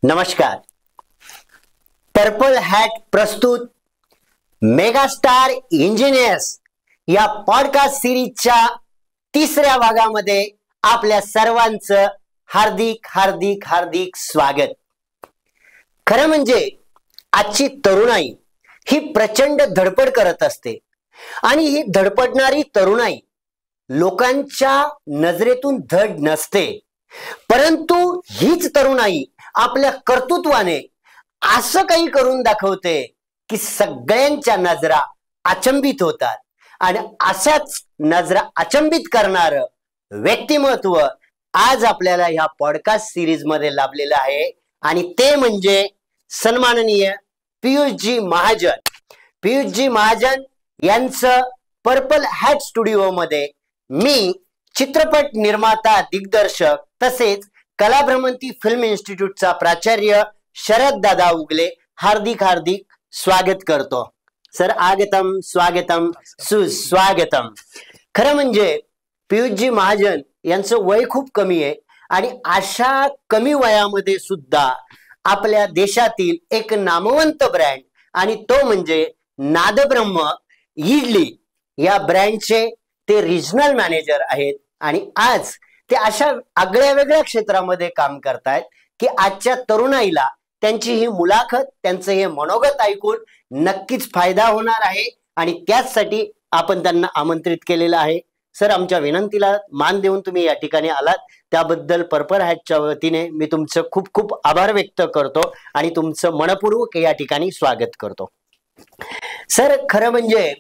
नमस्कार. Purple hat प्रस्तुत megastar engineers या पॉडकास्ट सिरीजच्या तिसऱ्या भागामध्ये आपल्या सर्वांचं हार्दिक हार्दिक हार्दिक स्वागत. खरं म्हणजे आजची तरुणाई ही प्रचंड धडपड करत असते आणि ही धडपडणारी तरुणाई लोकांच्या नजरेतून धड नसते, परंतु हीच तरुणाई आपल्या कर्तृत्वाने असं काही करून दाखवते की सगळ्यांच्या नजरा अचंबित होतात. आणि अशाच नजरा अचंबित करणारं व्यक्तिमत्व आज आपल्याला ह्या पॉडकास्ट सिरीज मध्ये लाभलेलं आहे आणि ते म्हणजे सन्माननीय पियुषजी महाजन. पियुषजी महाजन यांचं पर्पल हॅट स्टुडिओ मध्ये मी चित्रपट निर्माता, दिग्दर्शक तसेच कलाभ्रमंती फिल्म इन्स्टिट्यूटचा प्राचार्य शरद दादा उगले हार्दिक हार्दिक स्वागत करतो. सर, आगतम स्वागतम सुस्वागतम. खरं म्हणजे पियुषजी महाजन यांचं वय खूप कमी आहे आणि अशा कमी वयामध्ये सुद्धा आपल्या देशातील एक नामवंत ब्रँड आणि तो म्हणजे नादब्रह्म इडली या ब्रँडचे ते रिजनल मॅनेजर आहेत आणि आज ते अशा आगळ्या वेगळ्या क्षेत्रामध्ये काम करतायत की आजच्या तरुणाईला त्यांची ही मुलाखत, त्यांचं हे मनोगत ऐकून नक्कीच फायदा होणार आहे आणि त्याचसाठी आपण त्यांना आमंत्रित केलेलं आहे. सर, आमच्या विनंतीला मान देऊन तुम्ही या ठिकाणी आलात त्याबद्दल पर्पल हॅटच्या वतीने मी तुमचं खूप खूप आभार व्यक्त करतो आणि तुमचं मनपूर्वक या ठिकाणी स्वागत करतो. सर, खरं म्हणजे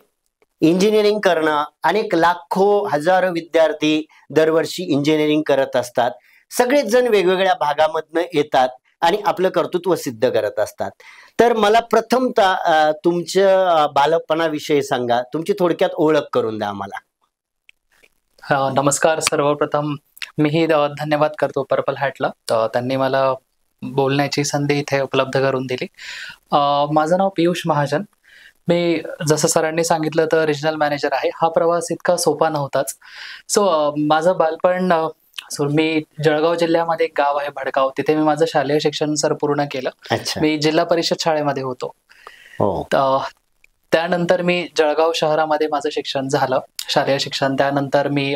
इंजिनिअरिंग करणं, अनेक लाखो हजारो विद्यार्थी दरवर्षी इंजिनिअरिंग करत असतात. सगळेच जण वेगवेगळ्या भागामधनं येतात आणि आपलं कर्तृत्व सिद्ध करत असतात. तर मला प्रथमतः तुमच्या बालपणाविषयी सांगा, तुमची थोडक्यात ओळख करून द्या आम्हाला. नमस्कार. सर्वप्रथम मीही धन्यवाद करतो पर्पल हॅटला, त्यांनी मला बोलण्याची संधी इथे उपलब्ध करून दिली. माझं नाव पियुष महाजन. मी जसं सरांनी सांगितलं तर रिजनल मॅनेजर आहे. हा प्रवास इतका सोपा नव्हताच. माझं बालपण मी जळगाव जिल्ह्यामध्ये एक गाव आहे भडगाव, तिथे मी माझं शालेय शिक्षण पूर्ण केलं. मी जिल्हा परिषद शाळेमध्ये होतो. त्यानंतर मी जळगाव शहरामध्ये माझं शिक्षण झालं, शालेय शिक्षण. त्यानंतर मी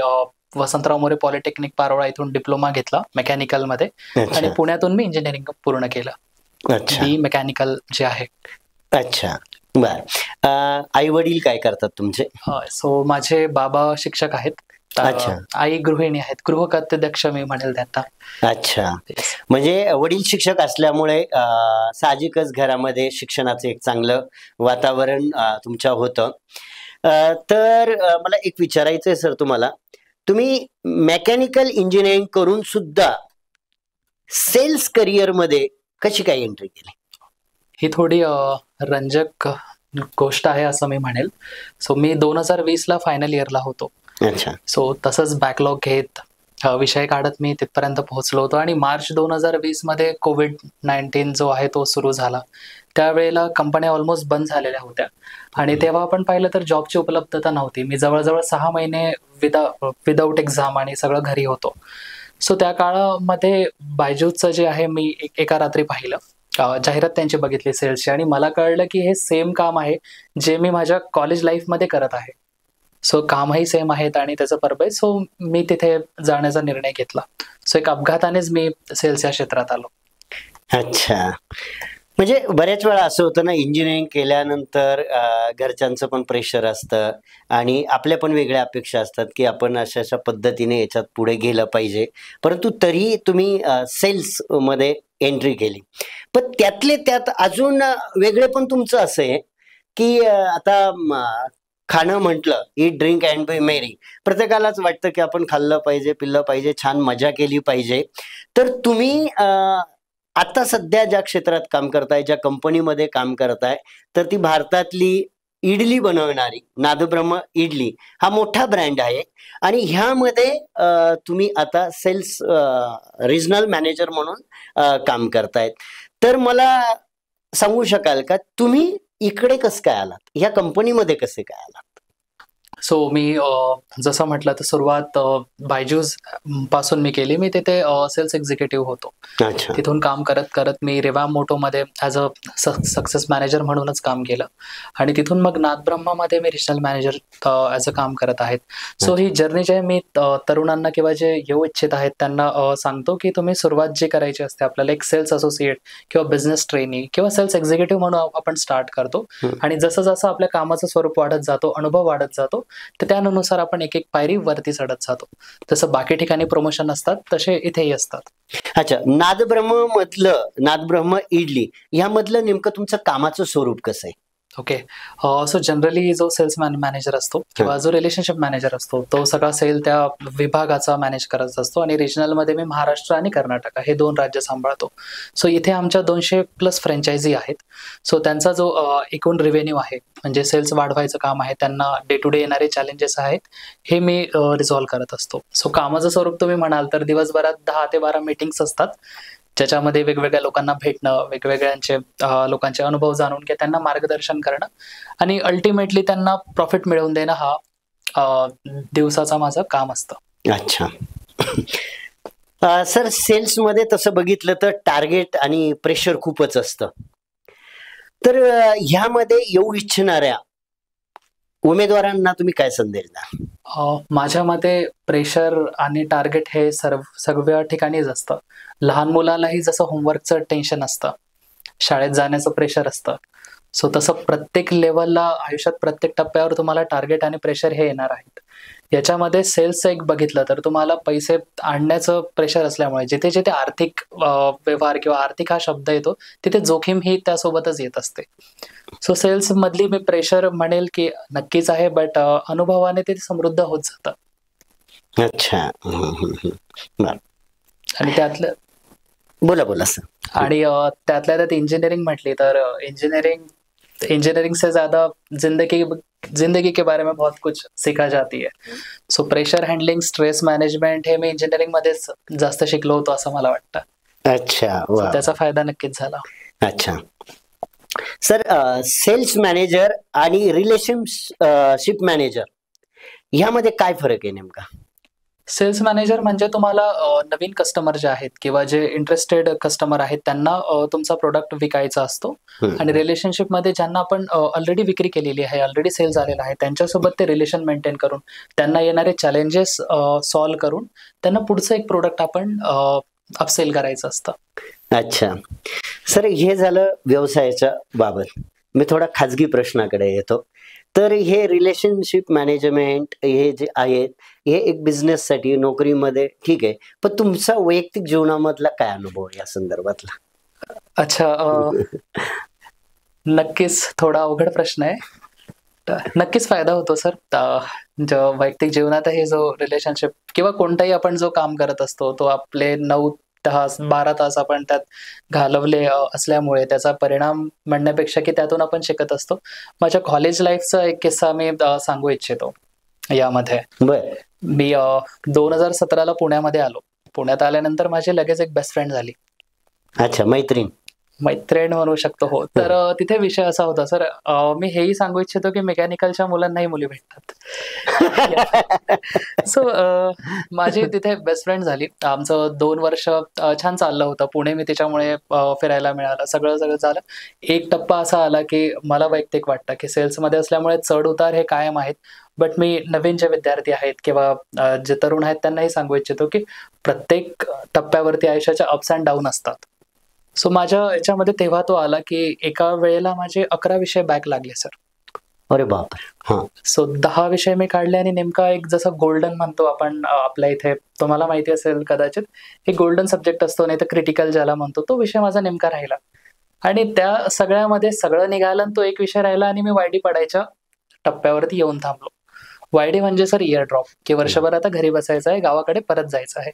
वसंतराव मोरे पॉलिटेक्निक पारोळा इथून डिप्लोमा घेतला मेकॅनिकल मध्ये आणि पुण्यातून मी इंजिनिअरिंग पूर्ण केलं, बी मेकॅनिकल जे आहे. अच्छा, बर. आई वडील काय करतात तुमचे? माझे बाबा शिक्षक आहेत, आई गृहिणी आहेत, गृहकर्तृदक्ष मी म्हणेल त्यांना. अच्छा, म्हणजे वडील शिक्षक असल्यामुळे साहजिकच घरामध्ये शिक्षणाचं एक चांगलं वातावरण तुमच्या होतं. तर मला एक विचारायचं आहे सर तुम्हाला, तुम्ही मेकॅनिकल इंजिनिअरिंग करून सुद्धा सेल्स करिअर मध्ये कशी काय एंट्री केली? ही थोडी रंजक गोष्ट आहे असं मी म्हणेल. मी 2020 ला फायनल इयरला होतो. तसंच बॅकलॉग घेत विषय काढत मी तिथपर्यंत पोहोचलो होतो आणि मार्च 2020 मध्ये कोविड-19 जो आहे तो सुरू झाला. त्यावेळेला कंपन्या ऑलमोस्ट बंद झालेल्या होत्या आणि तेव्हा आपण पाहिलं तर जॉबची उपलब्धता नव्हती. मी जवळजवळ 6 महिने विदाऊट एक्झाम आणि सगळं घरी होतो. त्या काळामध्ये बायजूसचं जे आहे मी एका रात्री पाहिलं, जाहिरात त्यांची बघितली सेल्सची आणि मला कळलं की हे सेम काम आहे जे मी माझ्या कॉलेज लाईफमध्ये करत आहे. कामही सेम आहेत आणि त्याचं पर्पज. मी तिथे जाण्याचा निर्णय घेतला. एक अपघातानेच मी सेल्स या क्षेत्रात आलो. अच्छा, म्हणजे बऱ्याच वेळा असं होतं ना, इंजिनिअरिंग केल्यानंतर घरच्यांचं पण प्रेशर असतं आणि आपल्या पण वेगळ्या अपेक्षा असतात की आपण अशा पद्धतीने याच्यात पुढे गेलं पाहिजे, परंतु तरी तुम्ही सेल्स मध्ये एंट्री केली. पण त्यातले त्यात अजून वेगळे पण तुमचं असं आहे की आता खाणं म्हटलं, ईट ड्रिंक अँड बी मेरी, प्रत्येकालाच वाटतं की आपण खाल्लं पाहिजे, पिल्लं पाहिजे, छान मजा केली पाहिजे. तर तुम्ही आता सध्या ज्या क्षेत्रात काम करताय, ज्या कंपनीमध्ये काम करताय, तर ती भारतातली इडली बनवणारी नादब्रह्म इडली हा मोठा ब्रँड आहे आणि ह्यामध्ये तुम्ही आता सेल्स रिजनल मॅनेजर म्हणून काम करतायत. तर मला सांगू शकाल का तुम्ही इकडे कसं काय आलात, ह्या कंपनीमध्ये कसे काय आलात? सो मी जसं म्हटलं तर सुरुवात बायजूस पासून मी केली. मी तिथे सेल्स एक्झिक्युटिव्ह होतो. तिथून काम करत करत मी रिवॅम मोटोमध्ये ॲज अ सक्सेस मॅनेजर म्हणूनच काम केलं आणि तिथून मग नादब्रह्मामध्ये मी रिजनल मॅनेजर ॲज अ काम करत आहेत. सो ही जर्नी जे मी तरुणांना किंवा जे येऊ इच्छित आहेत त्यांना सांगतो की तुम्ही सुरुवात जी करायची असते आपल्याला एक सेल्स असोसिएट किंवा बिझनेस ट्रेनी किंवा सेल्स एक्झिक्युटिव्ह म्हणून आपण स्टार्ट करतो आणि जसं जसं आपल्या कामाचं स्वरूप वाढत जातो, अनुभव वाढत जातो, तर त्यानुसार आपण एक एक पायरी वरती चढत जातो. जसं बाकी ठिकाणी प्रमोशन असतात तसे इथेही असतात. अच्छा, नादब्रह्म मधलं, नादब्रह्म इडली यामधलं नेमकं तुमचं कामाचं स्वरूप कसं आहे? ओके, सो जनरली जो सेल्स मॅनेजर असतो किंवा जो रिलेशनशिप मॅनेजर असतो तो सगळा सेल त्या विभागाचा मॅनेज करत असतो आणि रिजनलमध्ये मी महाराष्ट्र आणि कर्नाटक हे 2 राज्य सांभाळतो. सो इथे आमच्या 200+ फ्रँचायझी आहेत. सो त्यांचा जो एकूण रेव्हेन्यू आहे म्हणजे सेल्स वाढवायचं काम आहे, त्यांना डे टू डे येणारे चॅलेंजेस आहेत हे मी रिझॉल्व्ह करत असतो. सो कामाचं स्वरूप तुम्ही म्हणाल तर दिवसभरात 10 ते 12 मीटिंग्स असतात ज्याच्यामध्ये वेगवेगळ्या लोकांना भेटणं, वेगवेगळ्यांचे लोकांचे अनुभव जाणून घ्या, त्यांना मार्गदर्शन करणं आणि अल्टिमेटली त्यांना प्रॉफिट मिळवून देणं हा दिवसाचा माझं काम असतं. अच्छा सर, सेल्समध्ये तसं बघितलं तर टार्गेट आणि प्रेशर खूपच असतं. तर ह्यामध्ये येऊ इच्छिणाऱ्या उमेदवारांना तुम्ही काय संदेश द्या? माझ्या मते प्रेशर आणि टार्गेट हे सगळ्या ठिकाणीच असतं. लहान मुलालाही जसं होमवर्कचं टेन्शन असतं, शाळेत जाण्याचं प्रेशर असतं, सो तसं प्रत्येक लेवलला आयुष्यात प्रत्येक टप्प्यावर तुम्हाला टार्गेट आणि प्रेशर हे येणार आहेत. याच्यामध्ये सेल्सचं एक बघितलं तर तुम्हाला पैसे आणण्याचं प्रेशर असल्यामुळे जिथे जिथे आर्थिक व्यवहार किंवा आर्थिक हा शब्द येतो तिथे जोखीम ही त्यासोबतच येत असते. सो सेल्स मधली मी प्रेशर म्हणेल की नक्कीच आहे, बट अनुभवाने ते समृद्ध होत जातं. अच्छा, आणि त्यातलं बोला सर. आणि त्यातल्या त्यात इंजिनिअरिंग म्हटली तर इंजीनियरिंग से ज्यादा जिंदगी के बारे में बहुत कुछ सीखा जाती है. So pressure handling, stress management हे मी इंजिनिअरिंग मध्येच जास्त शिकलो होतो असं मला वाटतं. अच्छा, त्याचा फायदा नक्कीच झाला. अच्छा सर, सेल्स मॅनेजर आणि रिलेशनशिप मॅनेजर ह्यामध्ये काय फरक आहे नेमका? सेल्स मॅनेजर म्हणजे तुम्हाला नवीन कस्टमर जे आहेत किंवा जे इंटरेस्टेड कस्टमर आहेत त्यांना तुमचा प्रोडक्ट विकायचा असतो आणि रिलेशनशिप मध्ये ज्यांना आपण ऑलरेडी विक्री केलेली आहे, ऑलरेडी सेल झालेला आहे, त्यांच्यासोबत ते रिलेशन मेंटेन करून त्यांना येणारे चॅलेंजेस सॉल्व्ह करून त्यांना पुढचं एक प्रोडक्ट आपण अपसेल करायचं असतं. अच्छा सर, हे झालं व्यवसायाच्या बाबत. मी थोडा खाजगी प्रश्नाकडे येतो. तर हे रिलेशनशिप मॅनेजमेंट हे जे आहेत हे एक बिझनेससाठी, नोकरीमध्ये ठीक आहे, पण तुमचा वैयक्तिक जीवनामधला काय अनुभव या संदर्भातला? अच्छा, नक्कीच थोडा अवघड प्रश्न आहे. नक्कीच फायदा होतो सर. जो वैयक्तिक जीवनातही जो रिलेशनशिप किंवा कोणताही आपण जो काम करत असतो तो आपले 9 तास 12 तास आपण त्यात घालवले असल्यामुळे त्याचा परिणाम म्हणण्यापेक्षा की त्यातून आपण शिकत असतो. माझ्या कॉलेज लाईफचा एक किस्सा मी सांगू इच्छितो यामध्ये. मी 2017ला पुण्यामध्ये आलो. पुण्यात आल्यानंतर माझी लगेच एक बेस्ट फ्रेंड झाली. अच्छा, मैत्रीण म्हणू शकतो. हो, तर तिथे विषय असा होता सर, मी हेही सांगू इच्छितो की मेकॅनिकलच्या मुलांनाही मुली भेटतात. सो माझी तिथे बेस्ट फ्रेंड झाली. आमचं 2 वर्ष छान चाललं होतं. पुणे मी तिच्यामुळे फिरायला मिळालं, सगळं झालं. एक टप्पा असा आला की मला वैयक्तिक वाटतं की सेल्समध्ये असल्यामुळे चढ उतार हे कायम आहेत, बट मी नवीन जे विद्यार्थी आहेत किंवा जे तरुण आहेत त्यांनाही सांगू इच्छितो की प्रत्येक टप्प्यावरती आयुष्याच्या अप्स अँड डाऊन असतात. सो माझ्या याच्यामध्ये तेव्हा तो आला की एका वेळेला माझे 11 विषय बॅक लागले सर. अरे बापरे. सो 10 विषय मी काढले आणि नेमका एक जसं गोल्डन म्हणतो आपण आपल्या इथे, तुम्हाला माहिती असेल कदाचित, एक गोल्डन सब्जेक्ट असतो, नाही तर क्रिटिकल ज्याला म्हणतो, तो विषय माझा नेमका राहिला. आणि त्या सगळ्यामध्ये सगळं निघालं आणि तो एक विषय राहिला आणि मी वायडी पडायच्या टप्प्यावरती येऊन थांबलो. वायडी म्हणजे सर इयर ड्रॉप, की वर्षभर आता घरी बसायचं आहे, गावाकडे परत जायचं आहे.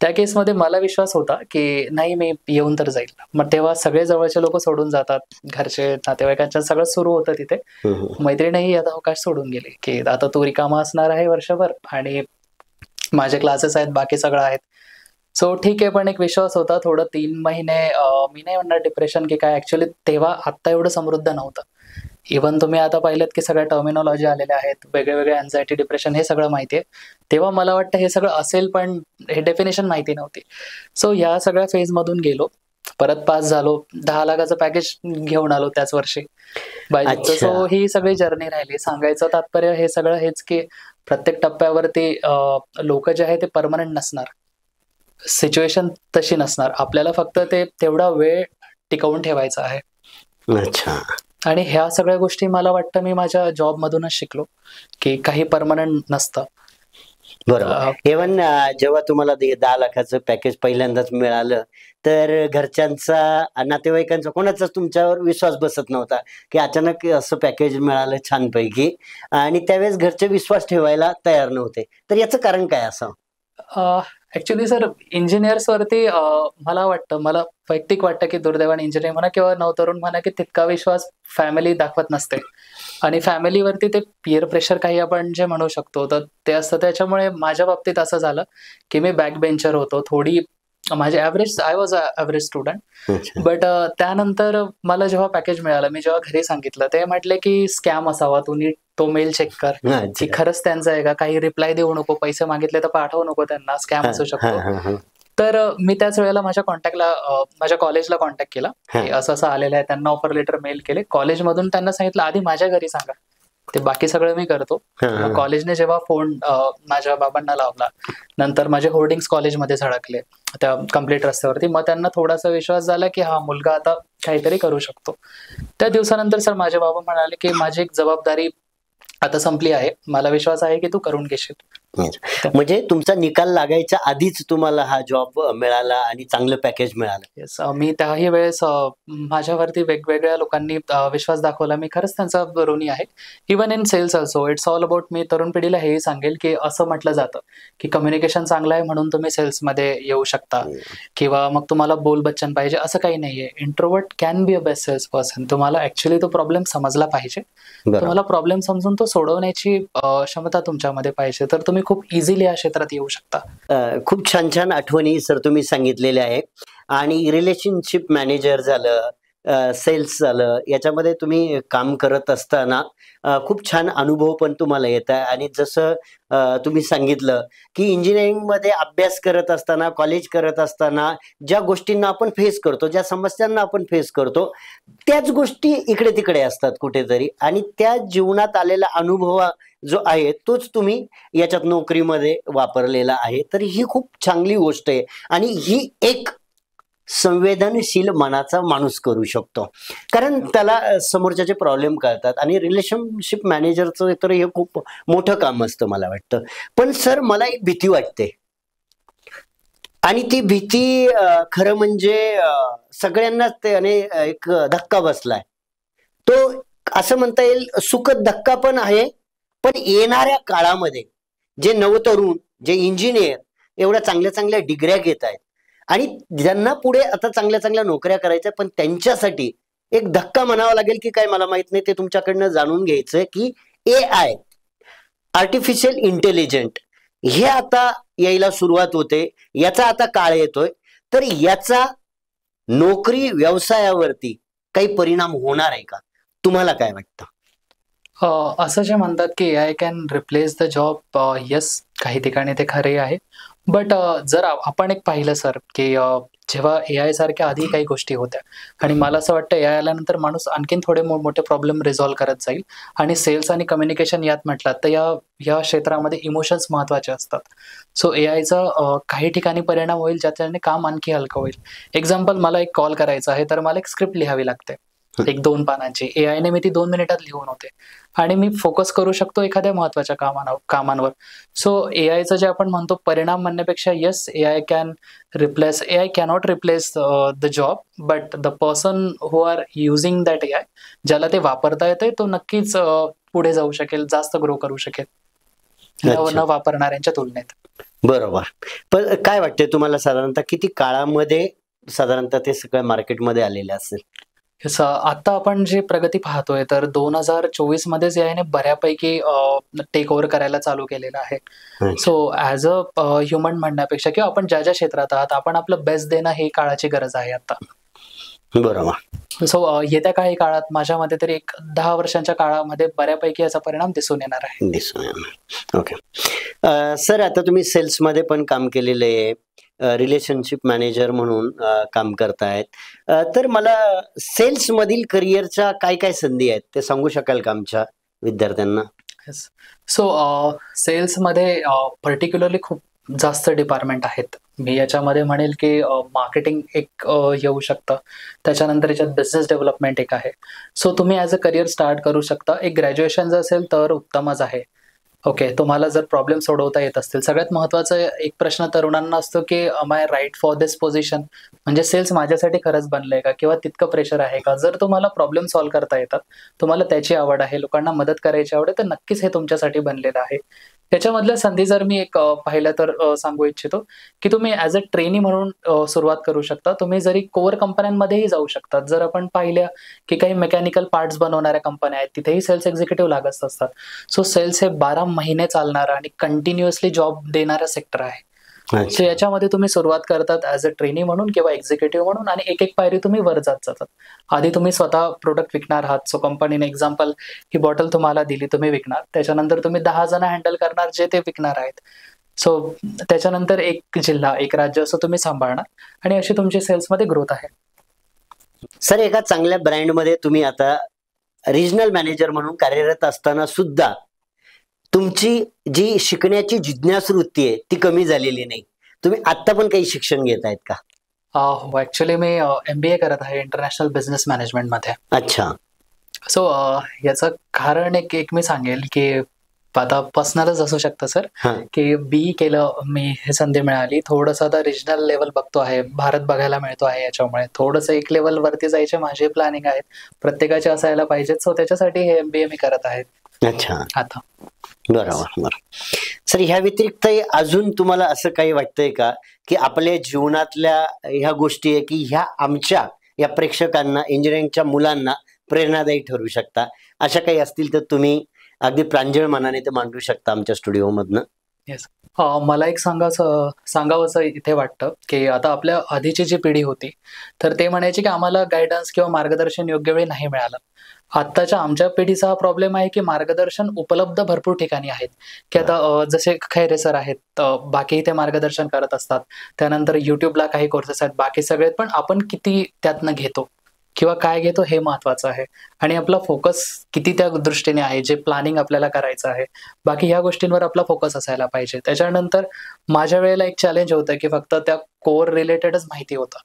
त्या केसमध्ये मला विश्वास होता की नाही, मी येऊन तर जाईल. मग तेव्हा सगळे जवळचे लोक सोडून जातात, घरचे, नातेवाईकांच्या सगळं सुरू होतं तिथे. मैत्रिणीही आता अवकाश सोडून गेली की आता तू रिकामा असणार आहे वर्षभर आणि माझे क्लासेस आहेत, बाकी सगळं आहेत. सो ठीक आहे, पण एक विश्वास होता. थोडं 3 महिने मी नाही म्हणणार डिप्रेशन की काय, ऍक्च्युअली तेव्हा आत्ता एवढं समृद्ध नव्हतं. इव्हन तुम्ही आता पाहिलेत की सगळ्या टर्मिनॉलॉजी आलेल्या आहेत, वेगळे वेगळे अँझायटी, डिप्रेशन, हे सगळं माहितीये. तेव्हा मला वाटतं हे सगळं असेल, पण हे डेफिनेशन माहिती नव्हती. सो या सगळ्या फेज मधून गेलो, परत पास झालो, 10 लाखाचं पॅकेज घेऊन आलो त्याच वर्षी बायजुचं. सो ही सगळी जर्नी राहिली. सांगायचं तात्पर्य हे सगळं हेच की प्रत्येक टप्प्यावरती लोक जे आहे ते परमनंट नसणार, सिच्युएशन तशी नसणार. आपल्याला फक्त ते तेवढा वेळ टिकवून ठेवायचा आहे. अच्छा. आणि ह्या सगळ्या गोष्टी मला वाटतं मी माझ्या जॉब मधूनच शिकलो की काही परमनंट नसतं. बरोबर. इव्हन जेव्हा तुम्हाला 10 लाखाचं पॅकेज पहिल्यांदाच मिळालं, तर घरच्यांचा, नातेवाईकांचा, कोणाचाच तुमच्यावर विश्वास बसत नव्हता की अचानक असं पॅकेज मिळालं छानपैकी, आणि त्यावेळेस घरचे विश्वास ठेवायला तयार नव्हते. तर याचं कारण काय असं? ऍक्च्युली सर, इंजिनियर्स वरती मला वैयक्तिक वाटतं की दुर्दैवाने इंजिनियर म्हणा किंवा नवतरुण म्हणा की तितका विश्वास फॅमिली दाखवत नसते. आणि फॅमिलीवरती ते पिअर प्रेशर काही आपण जे म्हणू शकतो तर ते असतं. त्याच्यामुळे माझ्या बाबतीत असं झालं की मी बॅक बेंचर होतो. थोडी माझे I was average student. But त्यानंतर मला जेव्हा पॅकेज मिळालं, मी जेव्हा घरी सांगितलं, ते म्हटले की स्कॅम असावा, तू नीट तो मेल चेक कर की खरंच त्यांचं आहे का, काही रिप्लाय देऊ नको, पैसे मागितले तर पाठवू नको त्यांना, स्कॅम असू शकतो. तर मी त्याच वेळेला माझ्या कॉलेजला कॉन्टॅक्ट केला की असं असं आलेलं आहे. त्यांना ऑफर लेटर मेल केले. कॉलेजमधून त्यांना सांगितलं आधी माझ्या घरी सांगा, ते बाकी सगळं मी करतो. कॉलेजने जेव्हा फोन माझ्या बाबांना लावला, नंतर माझे होर्डिंग्स कॉलेजमध्ये झळकले त्या कम्प्लीट रस्त्यावरती. मग त्यांना थोडासा विश्वास झाला की हा मुलगा आता काहीतरी करू शकतो. त्या दिवसानंतर सर माझे बाबा म्हणाले की माझी एक जबाबदारी आता संपली आहे, मला विश्वास आहे की तू करून घेशील. म्हणजे तुमचा निकाल लागायच्या आधीच तुम्हाला हा जॉब मिळाला आणि चांगलं पॅकेज मिळालं. येस, मी त्याही वेळेस माझ्यावरती वेगवेगळ्या लोकांनी विश्वास दाखवला. मी खरंच त्यांचा ऋणी आहे. Even in sales also it's all about. मी तरुण पिढीला हेही सांगेल की असं म्हटलं जातं की कम्युनिकेशन चांगलं आहे म्हणून तुम्ही सेल्समध्ये येऊ शकता, किंवा मग तुम्हाला बोल बच्चन पाहिजे, असं काही नाहीये. Introvert can be a best sales person. तुम्हाला ऍक्च्युली तो प्रॉब्लेम समजला पाहिजे, तुम्हाला प्रॉब्लेम समजून तो सोडवण्याची क्षमता तुमच्यामध्ये पाहिजे, तर तुम्ही खूप इझिली या क्षेत्रात येऊ शकता. खूप छान छान आठवणी सर तुम्ही सांगितलेल्या आहे. आणि रिलेशनशिप मॅनेजर झालं, सेल्स झालं, याच्यामध्ये तुम्ही काम करत असताना खूप छान अनुभव पण तुम्हाला येत आहे. आणि जसं तुम्ही सांगितलं की इंजिनिअरिंगमध्ये अभ्यास करत असताना, कॉलेज करत असताना ज्या गोष्टींना आपण फेस करतो, ज्या समस्यांना आपण फेस करतो, त्याच गोष्टी इकडे तिकडे असतात कुठेतरी, आणि त्या जीवनात आलेला अनुभव जो आहे तोच तुम्ही याच्यात नोकरीमध्ये वापरलेला आहे. तर ही खूप चांगली गोष्ट आहे. आणि ही एक संवेदनशील मनाचा माणूस करू शकतो, कारण त्याला समोरच्याचे प्रॉब्लेम कळतात. आणि रिलेशनशिप मॅनेजरचं तर हे खूप मोठं काम असतं मला वाटतं. पण सर मला एक भीती वाटते, आणि ती भीती खरं म्हणजे सगळ्यांनाच त्याने एक धक्का बसलाय. तो असं म्हणता येईल सुखद धक्का पण आहे. पण येणाऱ्या काळामध्ये जे नवतरुण, जे इंजिनियर एवढ्या चांगल्या चांगल्या डिग्र्या घेत आहेत, आणि ज्यांना पुढे आता चांगल्या चांगल्या नोकऱ्या करायच्या, पण त्यांच्यासाठी एक धक्का म्हणावा लागेल की काय मला माहित नाही, ते तुमच्याकडनं जाणून घ्यायचंय की AI, आर्टिफिशियल इंटेलिजंट, हे आता यायला सुरुवात होते, याचा आता काळ येतोय. तर याचा नोकरी व्यवसायावरती काही परिणाम होणार आहे का? तुम्हाला काय वाटतं? असं जे म्हणतात की AI can replace the job, yes, काही ठिकाणी ते खरे आहे. बट जर आपण एक पाहिलं सर की जेव्हा AI सारख्या आधी काही गोष्टी होत्या, आणि मला असं वाटतं AI आल्यानंतर माणूस आणखीन थोडे मोठे प्रॉब्लेम रिझॉल्व्ह करत जाईल. आणि सेल्स आणि कम्युनिकेशन यात म्हटलं तर या क्षेत्रामध्ये इमोशन्स महत्वाचे असतात. सो AIचा काही ठिकाणी परिणाम होईल ज्याच्याने काम आणखी हलकं होईल. एक्झाम्पल, मला एक कॉल करायचा आहे तर मला एक स्क्रिप्ट लिहावी लागते, एक 2 पानांची. AIने मी ती 2 मिनिटात लिहून होते, आणि मी फोकस करू शकतो एखाद्या महत्वाच्या कामांवर. सो AIचं जे आपण म्हणतो परिणाम म्हणण्यापेक्षा, yes, AI cannot replace the job, but the person who are using that AI, ज्याला ते वापरता येते, तो नक्कीच पुढे जाऊ शकेल, जास्त ग्रो करू शकेल न वापरणाऱ्यांच्या तुलनेत. बरोबर. पण काय वाटते तुम्हाला, साधारणतः किती काळामध्ये साधारणतः ते सगळं मार्केटमध्ये आलेले असेल? आता आपण जे प्रगती पाहतोय तर 2024 मध्येच याने बऱ्यापैकी टेक ओव्हर करायला चालू केलेलं आहे. सो ऍज अ ह्युमन म्हणण्यापेक्षा, किंवा आपण ज्या ज्या क्षेत्रात आहात, आपण आपलं बेस्ट देणं ही काळाची गरज आहे आता. बरोबर. सो येत्या काही काळात माझ्या मते तरी एक 10 वर्षांच्या काळामध्ये बऱ्यापैकी याचा परिणाम दिसून येणार आहे. दिसून येणार. ओके सर, आता तुम्ही सेल्समध्ये पण काम केलेलं आहे, रिलेशनशिप मॅनेजर म्हणून काम करतायत, तर मला सेल्स मधील करिअरच्या काय काय संधी आहेत ते सांगू शकाल का आमच्या विद्यार्थ्यांना? सो सेल्समध्ये पर्टिक्युलरली खूप जास्त डिपार्टमेंट आहेत. मी याच्यामध्ये म्हणेल की मार्केटिंग एक येऊ शकतं, त्याच्यानंतर याच्यात बिझनेस डेव्हलपमेंट एक आहे. सो तुम्ही ॲज अ करिअर स्टार्ट करू शकता. एक ग्रॅज्युएशन जर असेल तर उत्तमच आहे. ओके, तुम्हाला जर प्रॉब्लेम सोडवता येत असतील. सगळ्यात महत्त्वाचा एक प्रश्न तरुणांना असतो की am I right for this position, म्हणजे सेल्स माझ्यासाठी खरंच बनलंय का, किंवा तितकं प्रेशर आहे का. जर तुम्हाला प्रॉब्लेम सॉल्व्ह करता येतात, तुम्हाला त्याची आवड आहे, लोकांना मदत करायची आवड आहे, तर नक्कीच हे तुमच्यासाठी बनलेलं आहे. त्याच्यामधल्या संधी जर मी एक पाहिलं तर सांगू इच्छितो की तुम्ही ॲज अ ट्रेनी म्हणून सुरुवात करू शकता. तुम्ही जरी कोर कंपन्यांमध्येही जाऊ शकतात. जर आपण पाहिल्या की काही मेकॅनिकल पार्ट्स बनवणाऱ्या कंपन्या आहेत, तिथेही सेल्स एक्झिक्युटिव्ह लागत असतात. सो सेल्स हे 12 महिने चालणारं आणि कंटिन्युअसली जॉब देणारं सेक्टर आहे. सो याच्यामध्ये तुम्ही सुरुवात करतात ॲज अ ट्रेनी म्हणून किंवा एक्झिक्युटिव्ह म्हणून, आणि एक एक पायरी तुम्ही वर जात जातात. आधी तुम्ही स्वतः प्रोडक्ट विकणार आहात. सो कंपनीने एक्झाम्पल ही बॉटल तुम्हाला दिली, तुम्ही विकणार. त्याच्यानंतर तुम्ही 10 जण हँडल करणार जे ते विकणार आहेत. सो त्याच्यानंतर एक जिल्हा, एक राज्य असं तुम्ही सांभाळणार, आणि अशी तुमची सेल्समध्ये ग्रोथ आहे. सर, एका चांगल्या ब्रँडमध्ये तुम्ही आता रिजनल मॅनेजर म्हणून कार्यरत असताना सुद्धा तुमची जी शिकण्याची जिज्ञासू वृत्ती आहे ती कमी झालेली नाही. तुम्ही आता पण काही शिक्षण घेत आहेत का? हो, ऍक्च्युली मी MBA करत आहे इंटरनॅशनल बिझनेस मॅनेजमेंटमध्ये. अच्छा. सो याचं कारण एक मी सांगेल की आता पर्सनलच असू शकतं सर, की BE केलं मी, हे संधी मिळाली. थोडंसं आता रिजनल लेवल बघतो आहे, भारत बघायला मिळतो आहे. याच्यामुळे थोडंसं एक लेवल वरती जायचे माझे प्लॅनिंग आहेत, प्रत्येकाचे असायला पाहिजेत. सो त्याच्यासाठी हे MBA मी करत आहे. अच्छा, आता बरोबर. सर, ह्या व्यतिरिक्त अजून तुम्हाला असं काही वाटतंय का की आपल्या जीवनातल्या ह्या गोष्टी आहे की ह्या आमच्या या प्रेक्षकांना, इंजिनिअरिंगच्या मुलांना प्रेरणादायी ठरू शकता, अशा काही असतील तर तुम्ही अगदी प्रांजळ मनाने ते मांडू शकता आमच्या स्टुडिओमधनं? येस. मला एक सांगावंसं इथे वाटतं की आता आपल्या आधीची जी पिढी होती तर ते म्हणायचे की आम्हाला गायडन्स किंवा मार्गदर्शन योग्य वेळी नाही मिळालं. आत्ताच्या आमच्या पिढीचा हा प्रॉब्लेम आहे की मार्गदर्शन उपलब्ध भरपूर ठिकाणी आहेत, की आता जसे खैरे सर आहेत, बाकी ते मार्गदर्शन करत असतात. त्यानंतर युट्यूबला काही कोर्सेस आहेत, बाकी सगळे. पण आपण किती त्यातनं घेतो किंवा काय घेतो हे महत्वाचं आहे, आणि आपला फोकस किती त्या दृष्टीने आहे, जे प्लॅनिंग आपल्याला करायचं आहे, बाकी ह्या गोष्टींवर आपला फोकस असायला पाहिजे. त्याच्यानंतर माझ्या वेळेला एक चॅलेंज होतं की फक्त त्या कोर रिलेटेडच माहिती होतं,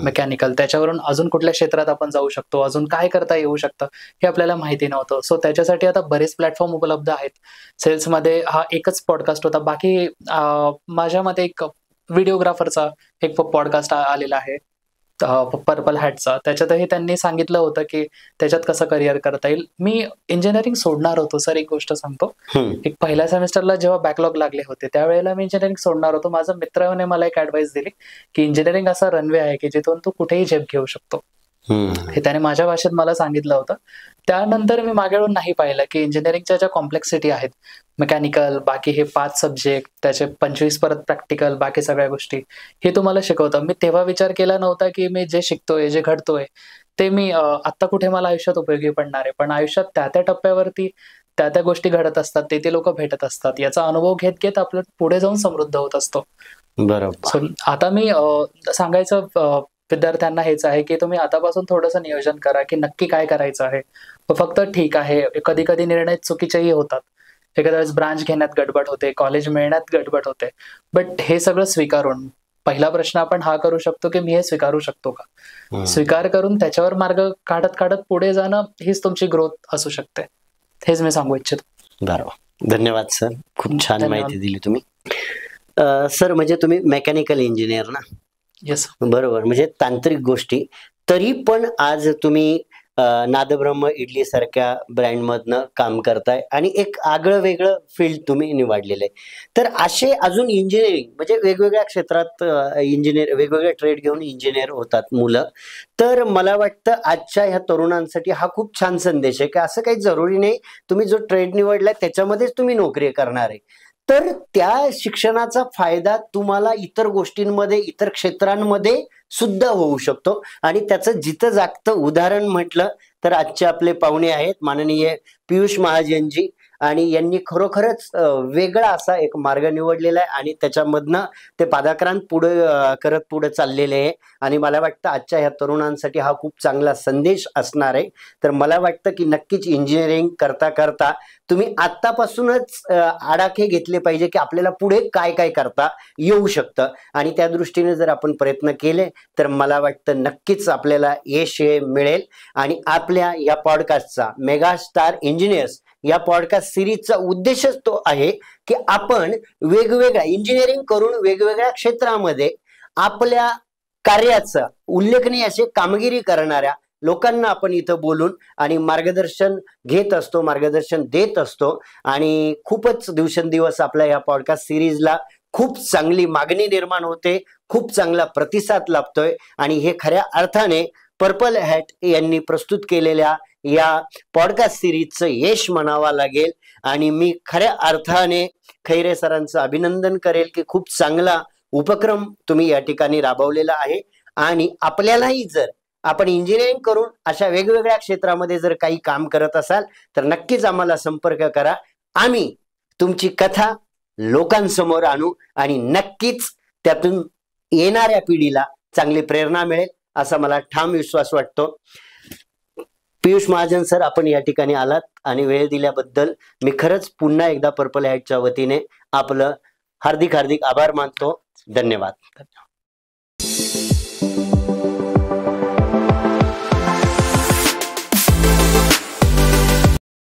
मेकॅनिकल. त्याच्यावरून अजून कुठल्या क्षेत्रात आपण जाऊ शकतो, अजून काय करता येऊ शकतं हे आपल्याला माहिती नव्हतं. सो त्याच्यासाठी आता बरेच प्लॅटफॉर्म उपलब्ध आहेत. सेल्समध्ये हा एकच पॉडकास्ट होता, बाकी माझ्या मते एक व्हिडिओग्राफरचा एक पॉडकास्ट आलेला आहे, पर्पल हॅटचा. त्याच्यातही त्यांनी सांगितलं होतं की त्याच्यात कसं करिअर करता येईल. मी इंजिनिअरिंग सोडणार होतो सर, एक गोष्ट सांगतो. एक पहिल्या सेमिस्टरला जेव्हा बॅकलॉग लागले होते त्यावेळेला मी इंजिनिअरिंग सोडणार होतो. माझ्या मित्राने मला एक ऍडवाइस दिली की इंजिनिअरिंग असा रनवे आहे की जिथून तू कुठेही झेप घेऊ शकतो, हे त्याने माझ्या भाषेत मला सांगितलं होतं. त्यानंतर मी मागे वळून नाही पाहिलं की इंजिनिअरिंगच्या ज्या कॉम्प्लेक्सिटी आहेत, मेकॅनिकल, बाकी हे 5 सब्जेक्ट, त्याचे 25 परत प्रॅक्टिकल, बाकी सगळ्या गोष्टी हे तुम्हाला शिकवतं. मी तेव्हा विचार केला नव्हता की मी जे शिकतोय, जे घडतोय ते मी आत्ता कुठे मला आयुष्यात उपयोगी पडणार आहे. पण आयुष्यात त्या टप्प्यावरती त्या गोष्टी घडत असतात, ते लोक भेटत असतात. याचा अनुभव घेत घेत आपलं पुढे जाऊन समृद्ध होत असतो. बरोबर. आता मी सांगायचं विद्यार्थ्यांना हेच आहे की तुम्ही आतापासून थोडंसं नियोजन करा की नक्की काय करायचं आहे. फक्त ठीक आहे, कधी कधी निर्णय चुकीचेही होतात, एखाद्या वेळेस ब्रांच घेण्यात गडबड होते, कॉलेज मिळण्यात गडबड होते, बट हे सगळं स्वीकारून पहिला प्रश्न आपण हा करू शकतो की मी हे स्वीकारू शकतो का. स्वीकार करून त्याच्यावर मार्ग काढत काढत पुढे जाणं हीच तुमची ग्रोथ असू शकते. हेच मी सांगू इच्छितो. बरोबर. धन्यवाद सर, खूप छान माहिती दिली तुम्ही. सर, म्हणजे तुम्ही मेकॅनिकल इंजिनियर ना? येस. बरोबर. म्हणजे तांत्रिक गोष्टी, तरी पण आज तुम्ही नादब्रह्म इडली सारख्या ब्रँडमधनं काम करताय आणि एक आगळं वेगळं फील्ड तुम्ही निवडलेलं आहे. तर असे अजून इंजिनिअरिंग म्हणजे वेगवेगळ्या क्षेत्रात इंजिनियर, वेगवेगळे ट्रेड घेऊन इंजिनियर होतात मुलं. तर मला वाटतं आजच्या ह्या तरुणांसाठी हा खूप छान संदेश आहे की असं काही जरुरी नाही तुम्ही जो ट्रेड निवडलाय त्याच्यामध्येच तुम्ही नोकरी करणार आहे. तर त्या शिक्षणाचा फायदा तुम्हाला इतर गोष्टींमध्ये, इतर क्षेत्रांमध्ये सुद्धा होऊ शकतो. आणि त्याचं जिथं जागतं उदाहरण म्हटलं तर आजचे आपले पाहुणे आहेत माननीय पियुष महाजनजी, आणि यांनी खरोखरच वेगळा असा एक मार्ग निवडलेला आहे आणि त्याच्यामधनं ते पादाक्रांत पुढे चाललेले आहे. आणि मला वाटतं आजच्या ह्या तरुणांसाठी हा खूप चांगला संदेश असणार आहे. तर मला वाटतं की नक्कीच इंजिनिअरिंग करता करता तुम्ही आत्तापासूनच आडाखे घेतले पाहिजे की आपल्याला पुढे काय काय करता येऊ शकतं, आणि त्या दृष्टीने जर आपण प्रयत्न केले तर मला वाटतं नक्कीच आपल्याला यश मिळेल. आणि आपल्या या पॉडकास्टचा मेगा स्टार इंजिनियर्स या पॉडकास्ट सिरीजचा उद्देशच तो आहे की आपण वेगवेगळ्या इंजिनिअरिंग करून वेगवेगळ्या क्षेत्रामध्ये आपल्या कार्याचं उल्लेखनीय असे कामगिरी करणाऱ्या लोकांना आपण इथं बोलून आणि मार्गदर्शन घेत असतो, मार्गदर्शन देत असतो. आणि खूपच दिवसेंदिवस आपल्या या पॉडकास्ट सिरीजला खूप चांगली मागणी निर्माण होते, खूप चांगला प्रतिसाद लाभतोय. आणि हे खऱ्या अर्थाने पर्पल हॅट यांनी प्रस्तुत केलेल्या या पॉडकास्ट सिरीजचं यश म्हणावा लागेल. आणि मी खऱ्या अर्थाने खैरे सरांचं अभिनंदन करेल की खूप चांगला उपक्रम तुम्ही या ठिकाणी राबवलेला आहे. आणि आपल्यालाही जर आपण इंजिनिअरिंग करून अशा वेगवेगळ्या क्षेत्रामध्ये जर काही काम करत असाल तर नक्कीच आम्हाला संपर्क करा. आम्ही तुमची कथा लोकांसमोर आणू आणि नक्कीच त्यातून येणाऱ्या पिढीला चांगली प्रेरणा मिळेल असा मला ठाम विश्वास वाटतो. पियुष महाजन सर, आपण या ठिकाणी आलात आणि वेळ दिल्याबद्दल मी खरंच पुन्हा एकदा पर्पल हॅटच्या वतीने आपलं हार्दिक आभार मानतो. धन्यवाद.